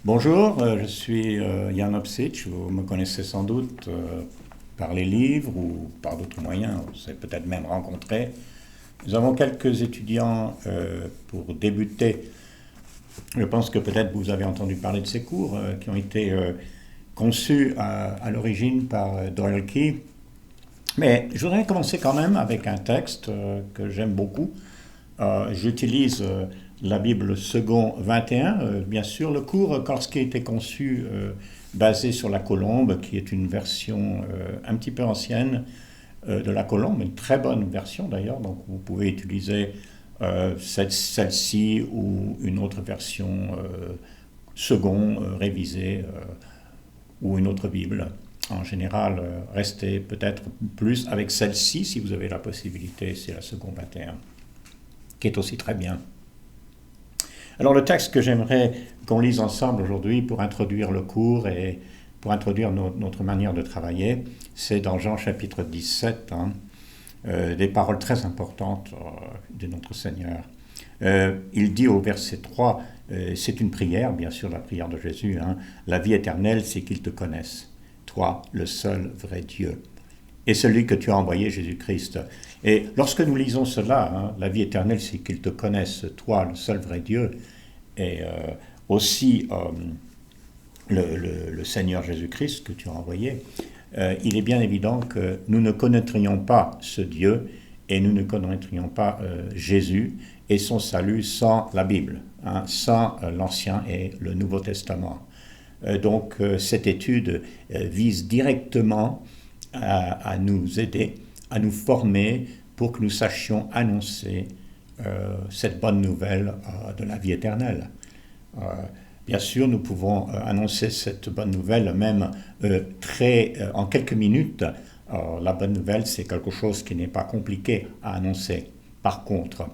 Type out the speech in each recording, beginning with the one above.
Bonjour, je suis Jan Opsic, vous me connaissez sans doute par les livres ou par d'autres moyens, on s'est peut-être même rencontrés. Nous avons quelques étudiants pour débuter. Je pense que peut-être vous avez entendu parler de ces cours qui ont été conçus à l'origine par Doyle Key. Mais je voudrais commencer quand même avec un texte que j'aime beaucoup. J'utilise la Bible second 21. Bien sûr, le cours Korski a été conçu basé sur la Colombe, qui est une version un petit peu ancienne de la Colombe, une très bonne version d'ailleurs, donc vous pouvez utiliser celle-ci ou une autre version second révisée ou une autre Bible. En général, restez peut-être plus avec celle-ci si vous avez la possibilité, c'est la seconde 21, qui est aussi très bien. Alors le texte que j'aimerais qu'on lise ensemble aujourd'hui pour introduire le cours et pour introduire notre manière de travailler, c'est dans Jean chapitre 17, des paroles très importantes de notre Seigneur. Il dit au verset 3, c'est une prière, bien sûr la prière de Jésus, la vie éternelle c'est qu'ils te connaissent, toi le seul vrai Dieu, et celui que tu as envoyé, Jésus-Christ. Et lorsque nous lisons cela, la vie éternelle c'est qu'ils te connaissent, toi le seul vrai Dieu, et aussi le Seigneur Jésus-Christ que tu as envoyé, il est bien évident que nous ne connaîtrions pas ce Dieu et nous ne connaîtrions pas Jésus et son salut sans la Bible, sans l'Ancien et le Nouveau Testament. Donc cette étude vise directement à nous aider, à nous former pour que nous sachions annoncer cette bonne nouvelle de la vie éternelle. Bien sûr, nous pouvons annoncer cette bonne nouvelle même en quelques minutes. La bonne nouvelle, c'est quelque chose qui n'est pas compliqué à annoncer. Par contre,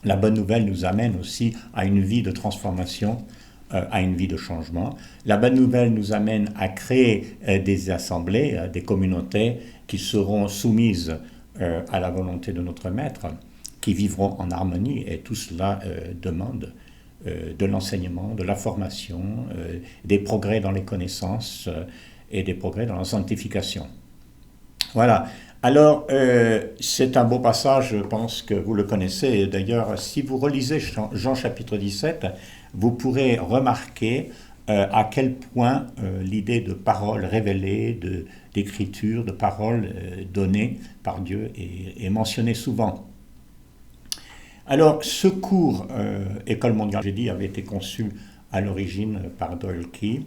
la bonne nouvelle nous amène aussi à une vie de transformation, à une vie de changement. La bonne nouvelle nous amène à créer des assemblées, des communautés qui seront soumises à la volonté de notre Maître, qui vivront en harmonie, et tout cela demande de l'enseignement, de la formation, des progrès dans les connaissances et des progrès dans la sanctification. Voilà. Alors, c'est un beau passage, je pense que vous le connaissez. D'ailleurs, si vous relisez Jean chapitre 17, vous pourrez remarquer à quel point l'idée de parole révélée, d'écriture, de parole donnée par Dieu est mentionnée souvent. Alors, ce cours École mondiale, j'ai dit, avait été conçu à l'origine par Doyle Key.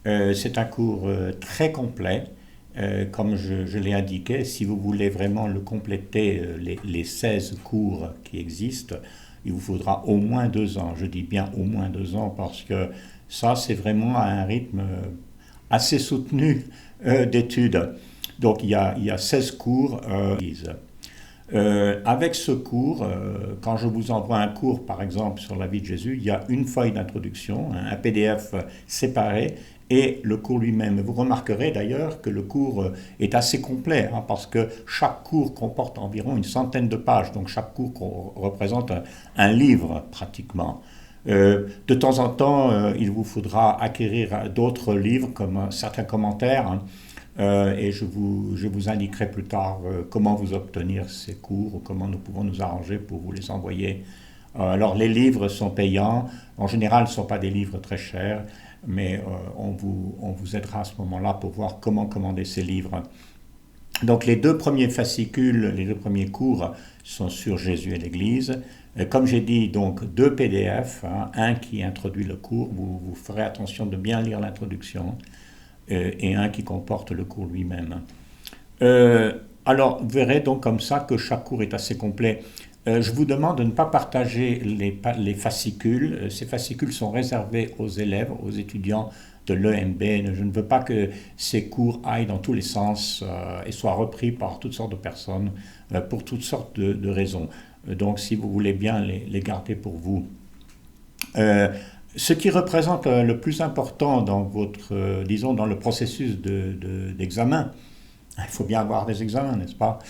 C'est un cours très complet, comme je l'ai indiqué. Si vous voulez vraiment le compléter, les 16 cours qui existent, il vous faudra au moins 2 ans. Je dis bien au moins 2 ans parce que ça, c'est vraiment à un rythme assez soutenu d'études. Donc, il y a 16 cours. Avec ce cours, quand je vous envoie un cours, par exemple, sur la vie de Jésus, il y a une feuille d'introduction, un PDF séparé, et le cours lui-même. Vous remarquerez d'ailleurs que le cours est assez complet, parce que chaque cours comporte environ une centaine de pages, donc chaque cours représente un livre pratiquement. De temps en temps, il vous faudra acquérir d'autres livres, comme certains commentaires, et je vous indiquerai plus tard comment vous obtenir ces cours ou comment nous pouvons nous arranger pour vous les envoyer. Alors les livres sont payants, en général ce ne sont pas des livres très chers, mais on vous aidera à ce moment-là pour voir comment commander ces livres. Donc les 2 premiers fascicules, les 2 premiers cours sont sur Jésus et l'Église. Comme j'ai dit, donc 2 PDF, un qui introduit le cours, vous ferez attention de bien lire l'introduction, et un qui comporte le cours lui-même. Alors, vous verrez donc comme ça que chaque cours est assez complet. Je vous demande de ne pas partager les fascicules. Ces fascicules sont réservés aux élèves, aux étudiants de l'EMB. Je ne veux pas que ces cours aillent dans tous les sens et soient repris par toutes sortes de personnes pour toutes sortes de raisons. Donc, si vous voulez bien les garder pour vous. Ce qui représente le plus important dans disons, dans le processus d'examen, il faut bien avoir des examens, n'est-ce pas?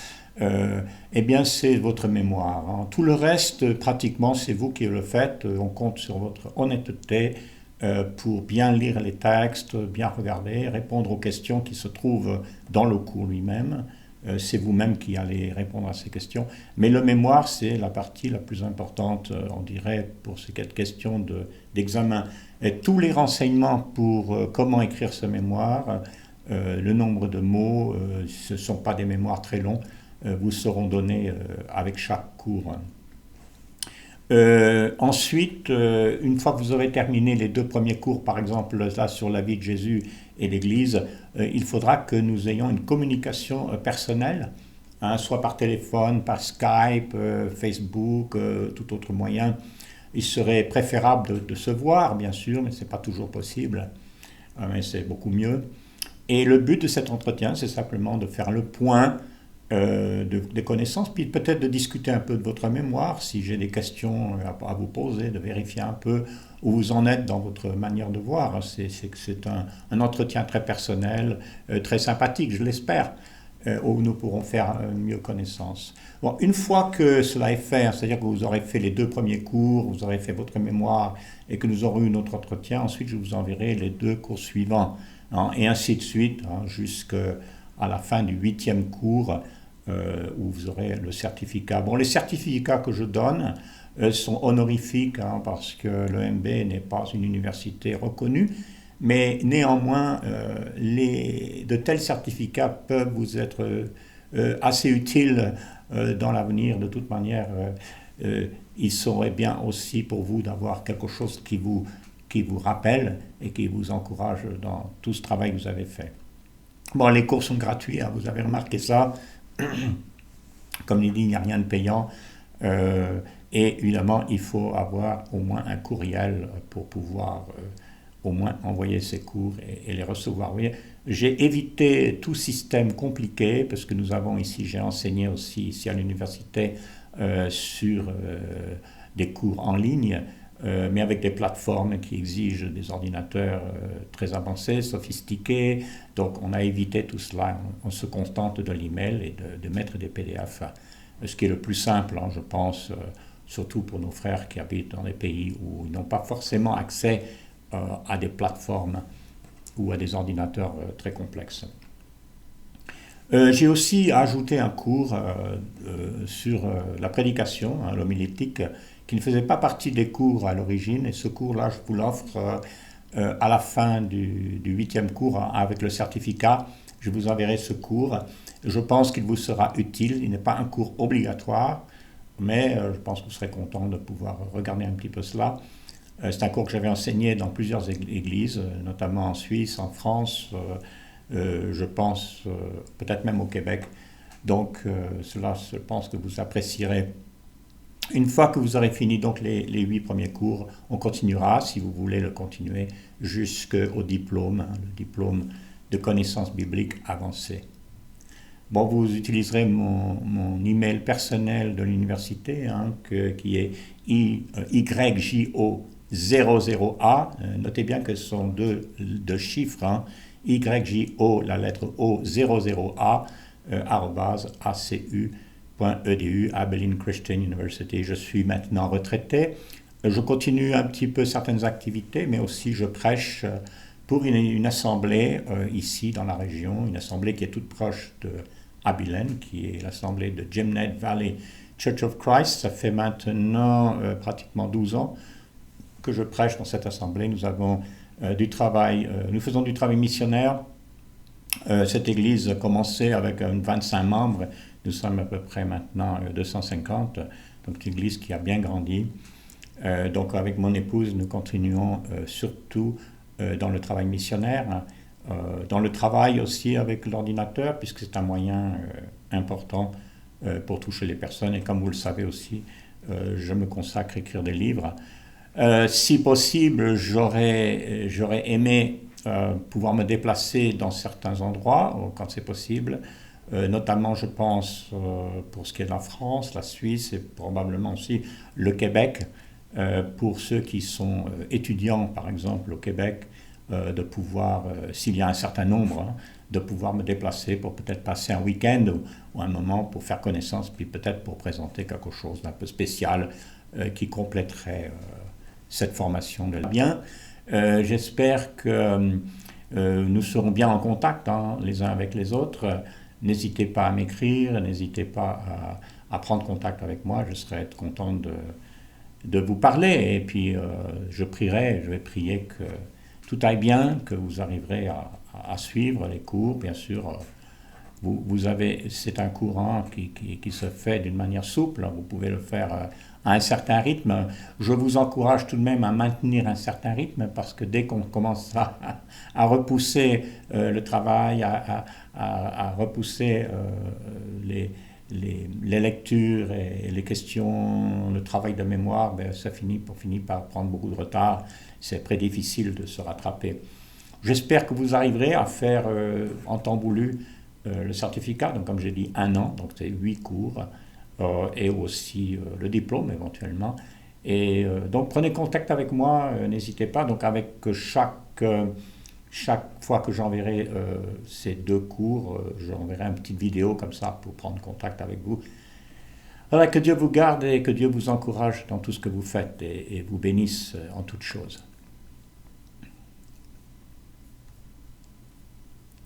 Eh bien, c'est votre mémoire. Tout le reste, pratiquement, c'est vous qui le faites. On compte sur votre honnêteté, pour bien lire les textes, bien regarder, répondre aux questions qui se trouvent dans le cours lui-même. C'est vous-même qui allez répondre à ces questions. Mais le mémoire, c'est la partie la plus importante, on dirait, pour ces questions d'examen. Et tous les renseignements pour comment écrire ce mémoire, le nombre de mots, ce ne sont pas des mémoires très longs, vous seront donnés avec chaque cours. Ensuite, une fois que vous aurez terminé les 2 premiers cours, par exemple là sur la vie de Jésus et l'Église, il faudra que nous ayons une communication personnelle, hein, soit par téléphone, par Skype, Facebook, tout autre moyen. Il serait préférable de se voir, bien sûr, mais ce n'est pas toujours possible, mais c'est beaucoup mieux. Et le but de cet entretien, c'est simplement de faire le point des connaissances, puis peut-être de discuter un peu de votre mémoire, si j'ai des questions à vous poser, de vérifier un peu où vous en êtes dans votre manière de voir. C'est un entretien très personnel, très sympathique, je l'espère, où nous pourrons faire mieux connaissance. Bon, une fois que cela est fait, c'est-à-dire que vous aurez fait les 2 premiers cours, vous aurez fait votre mémoire et que nous aurons eu notre entretien, ensuite je vous enverrai les 2 cours suivants, hein, et ainsi de suite, hein, jusqu'à la fin du 8e cours, où vous aurez le certificat. Bon, les certificats que je donne sont honorifiques, hein, parce que l'EMB n'est pas une université reconnue, mais néanmoins, de tels certificats peuvent vous être assez utiles dans l'avenir. De toute manière, il serait bien aussi pour vous d'avoir quelque chose qui vous rappelle et qui vous encourage dans tout ce travail que vous avez fait. Bon, les cours sont gratuits, hein, vous avez remarqué ça. Comme il dit, il n'y a rien de payant. Et évidemment, il faut avoir au moins un courriel pour pouvoir au moins envoyer ces cours et les recevoir. Vous voyez, j'ai évité tout système compliqué parce que nous avons ici, j'ai enseigné aussi ici à l'université sur des cours en ligne, mais avec des plateformes qui exigent des ordinateurs très avancés, sophistiqués. Donc on a évité tout cela. On se contente de l'email et de mettre des PDF. Ce qui est le plus simple, hein, je pense, surtout pour nos frères qui habitent dans des pays où ils n'ont pas forcément accès à des plateformes ou à des ordinateurs très complexes. J'ai aussi ajouté un cours sur la prédication, hein, l'homilétique, qui ne faisait pas partie des cours à l'origine, et ce cours-là, je vous l'offre à la fin du 8e cours, hein, avec le certificat. Je vous enverrai ce cours. Je pense qu'il vous sera utile. Il n'est pas un cours obligatoire, mais je pense que vous serez content de pouvoir regarder un petit peu cela. C'est un cours que j'avais enseigné dans plusieurs églises, notamment en Suisse, en France, je pense peut-être même au Québec. Donc cela, je pense que vous apprécierez. Une fois que vous aurez fini donc les 8 premiers cours, on continuera, si vous voulez le continuer, jusqu'au diplôme, hein, le diplôme de connaissances bibliques avancées. Bon, vous utiliserez mon email personnel de l'université, hein, qui est YJO00A. Notez bien que ce sont deux chiffres, hein, YJO, la lettre O, 00A, @acu.edu, Abilene Christian University. Je suis maintenant retraité. Je continue un petit peu certaines activités, mais aussi je prêche pour une assemblée ici dans la région, une assemblée qui est toute proche de Abilene, qui est l'assemblée de Gimnet Valley Church of Christ. Ça fait maintenant pratiquement 12 ans que je prêche dans cette assemblée. Nous avons nous faisons du travail missionnaire. Cette église a commencé avec 25 membres. Nous sommes à peu près maintenant 250. Donc une église qui a bien grandi. Donc avec mon épouse, nous continuons surtout dans le travail missionnaire, dans le travail aussi avec l'ordinateur, puisque c'est un moyen important pour toucher les personnes. Et comme vous le savez aussi, je me consacre à écrire des livres. Si possible, j'aurais aimé pouvoir me déplacer dans certains endroits, quand c'est possible, notamment je pense pour ce qui est de la France, la Suisse et probablement aussi le Québec, pour ceux qui sont étudiants par exemple au Québec, de pouvoir, s'il y a un certain nombre, hein, de pouvoir me déplacer pour peut-être passer un week-end ou un moment pour faire connaissance, puis peut-être pour présenter quelque chose d'un peu spécial qui compléterait cette formation de bien. J'espère que nous serons bien en contact hein, les uns avec les autres. N'hésitez pas à m'écrire, n'hésitez pas à prendre contact avec moi. Je serai content de vous parler. Et puis, je vais prier que tout aille bien, que vous arriverez à suivre les cours. Bien sûr, c'est un courant qui se fait d'une manière souple. Vous pouvez le faire à un certain rythme. Je vous encourage tout de même à maintenir un certain rythme parce que dès qu'on commence à repousser le travail, à repousser les lectures et les questions, le travail de mémoire, ben, ça finit par prendre beaucoup de retard. C'est très difficile de se rattraper. J'espère que vous arriverez à faire en temps voulu le certificat, donc comme j'ai dit 1 an, donc c'est 8 cours, et aussi le diplôme éventuellement. Et donc prenez contact avec moi, n'hésitez pas. Donc avec chaque fois que j'enverrai ces 2 cours, j'enverrai une petite vidéo comme ça pour prendre contact avec vous. Voilà, que Dieu vous garde et que Dieu vous encourage dans tout ce que vous faites et vous bénisse en toutes choses.